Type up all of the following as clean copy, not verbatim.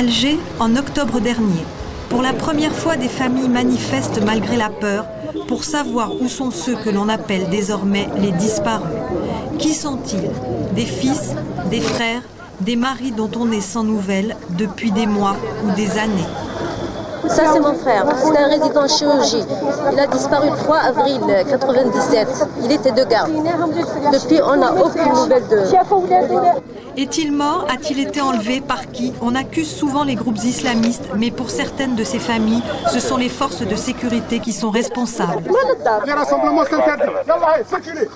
Alger, en octobre dernier. Pour la première fois, des familles manifestent malgré la peur pour savoir où sont ceux que l'on appelle désormais les disparus. Qui sont-ils? Des fils, des frères, des maris dont on est sans nouvelles depuis des mois ou des années. Ça, c'est mon frère. C'est un résident en chirurgie. Il a disparu le 3 avril 1997. Il était de garde. Depuis, on n'a aucune nouvelle de... Est-il mort? A-t-il été enlevé? Par qui? On accuse souvent les groupes islamistes, mais pour certaines de ces familles, ce sont les forces de sécurité qui sont responsables. Les rassemblements s'interdisent. Circulez.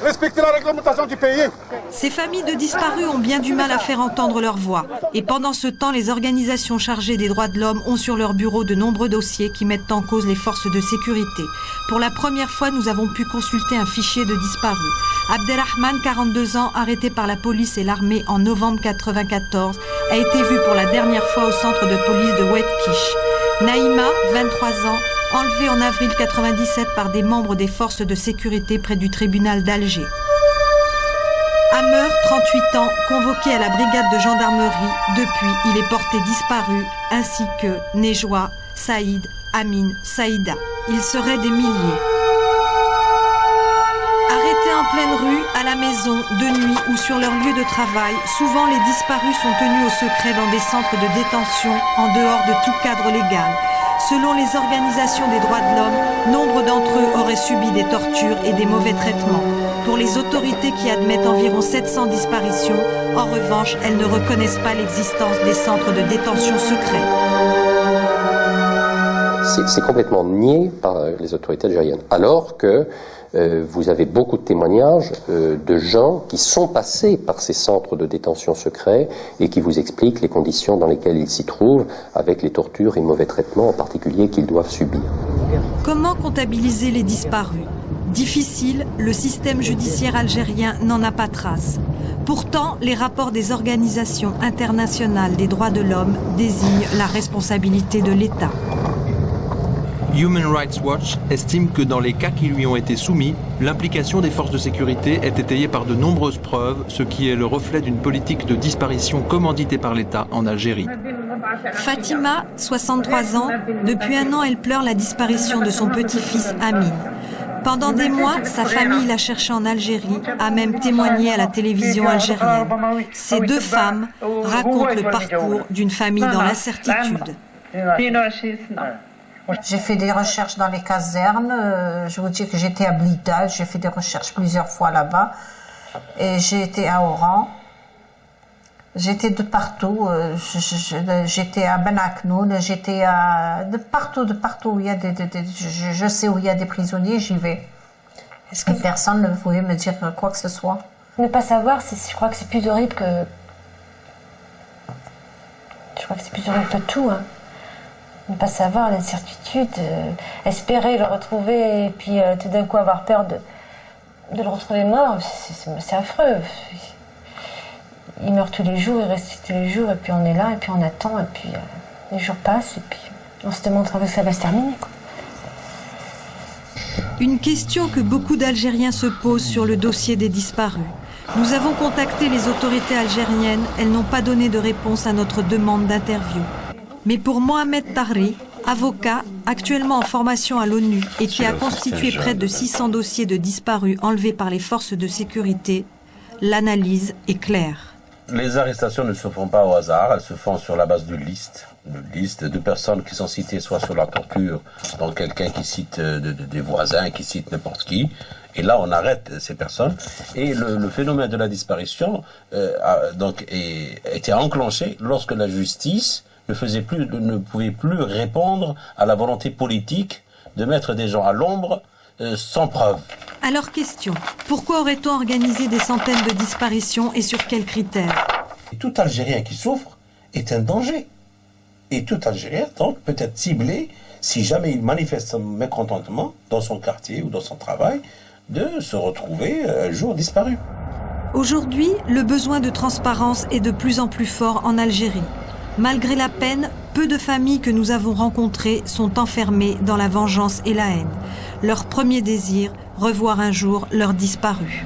Respectez la réglementation du pays. Ces familles de disparus ont bien du mal à faire entendre leur voix. Et pendant ce temps, les organisations chargées des droits de l'homme ont sur leur bureau de nombreux dossiers qui mettent en cause les forces de sécurité. Pour la première fois, nous avons pu consulter un fichier de disparus. Abdelrahman, 42 ans, arrêté par la police et l'armée en novembre 1994, a été vu pour la dernière fois au centre de police de Oued-Kish. Naïma, 23 ans, enlevée en avril 1997 par des membres des forces de sécurité près du tribunal d'Alger. Hammer, 38 ans, convoqué à la brigade de gendarmerie. Depuis, il est porté disparu, ainsi que Nejwa, Saïd, Amin, Saïda. Ils seraient des milliers. Arrêtés en pleine rue, à la maison, de nuit ou sur leur lieu de travail, souvent les disparus sont tenus au secret dans des centres de détention en dehors de tout cadre légal. Selon les organisations des droits de l'homme, nombre d'entre eux auraient subi des tortures et des mauvais traitements. Pour les autorités qui admettent environ 700 disparitions, en revanche, elles ne reconnaissent pas l'existence des centres de détention secrets. C'est complètement nié par les autorités algériennes. Alors que vous avez beaucoup de témoignages de gens qui sont passés par ces centres de détention secrets et qui vous expliquent les conditions dans lesquelles ils s'y trouvent, avec les tortures et mauvais traitements en particulier qu'ils doivent subir. Comment comptabiliser les disparus? Difficile, le système judiciaire algérien n'en a pas trace. Pourtant, les rapports des organisations internationales des droits de l'homme désignent la responsabilité de l'État. Human Rights Watch estime que dans les cas qui lui ont été soumis, l'implication des forces de sécurité est étayée par de nombreuses preuves, ce qui est le reflet d'une politique de disparition commanditée par l'État en Algérie. Fatima, 63 ans, depuis un an, elle pleure la disparition de son petit-fils Amin. Pendant des mois, sa famille l'a cherché en Algérie, a même témoigné à la télévision algérienne. Ces deux femmes racontent le parcours d'une famille dans l'incertitude. J'ai fait des recherches dans les casernes, je vous dis que j'étais à Blida, j'ai fait des recherches plusieurs fois là-bas, et j'ai été à Oran, j'étais de partout, j'étais à Ben Aknoun, j'étais de partout où il y a je sais où il y a des prisonniers, j'y vais. Est-ce que personne ne pouvait me dire quoi que ce soit? Ne pas savoir, je crois que c'est plus horrible que... Je crois que c'est plus horrible que tout, hein. Ne pas savoir, l'incertitude, espérer le retrouver et puis tout d'un coup avoir peur de le retrouver mort, c'est affreux. Il meurt tous les jours, il reste tous les jours et puis on est là et puis on attend et puis les jours passent et puis on se demande quand ça va se terminer, quoi. Une question que beaucoup d'Algériens se posent sur le dossier des disparus. Nous avons contacté les autorités algériennes, elles n'ont pas donné de réponse à notre demande d'interview. Mais pour Mohamed Tahri, avocat, actuellement en formation à l'ONU et qui a constitué près de 600 dossiers de disparus enlevés par les forces de sécurité, l'analyse est claire. Les arrestations ne se font pas au hasard, elles se font sur la base d'une liste de personnes qui sont citées soit sur la torture, donc quelqu'un qui cite des voisins, qui cite n'importe qui, et là on arrête ces personnes. Et le phénomène de la disparition était enclenché lorsque la justice ne pouvait plus répondre à la volonté politique de mettre des gens à l'ombre sans preuve. Alors question, pourquoi aurait-on organisé des centaines de disparitions et sur quels critères? Tout Algérien qui souffre est un danger. Et tout Algérien, donc, peut être ciblé, si jamais il manifeste son mécontentement dans son quartier ou dans son travail, de se retrouver un jour disparu. Aujourd'hui, le besoin de transparence est de plus en plus fort en Algérie. Malgré la peine, peu de familles que nous avons rencontrées sont enfermées dans la vengeance et la haine. Leur premier désir, revoir un jour leurs disparus.